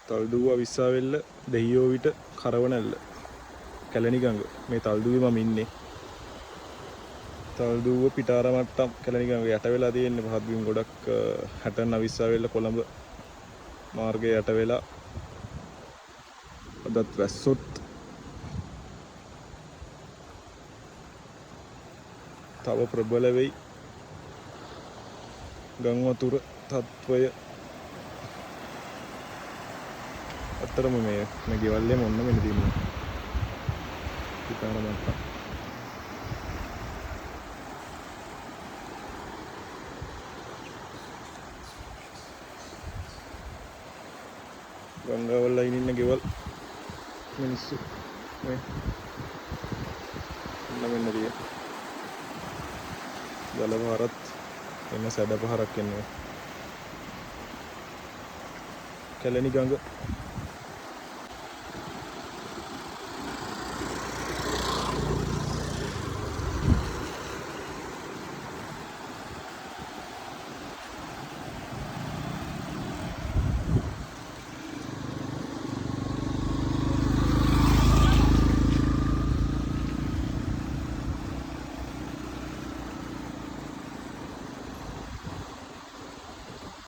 තල්දුව විස්සාවෙල්ල දෙහියෝ විට කරවනැල්ල කැලණි ගඟ මේ තල්දුවේ මම ඉන්නේ. තල්දුව පිටාර මට්ටම් කැලණි ගඟ යට වෙලා තියෙන්නේ පහත් බිම් ගොඩක් 69 විස්සාවෙල්ල කොළඹ මාර්ගය යට වෙලා අදත් වැස්සොත් තව ප්‍රබල වෙයි ගම් වතුර තත්වය. අතරම මේ ගෙවල්ලේ මොන්න වෙන තියෙන්නේ පිටාර මට්ටම්. ගංගාවල් ලයින් ඉන්න ගෙවල් මිනිස්සු මේ මෙන්න තියෙන ජල පහරත් එන්න සැඩ පහරක් එන්නේ කැලණි ගඟ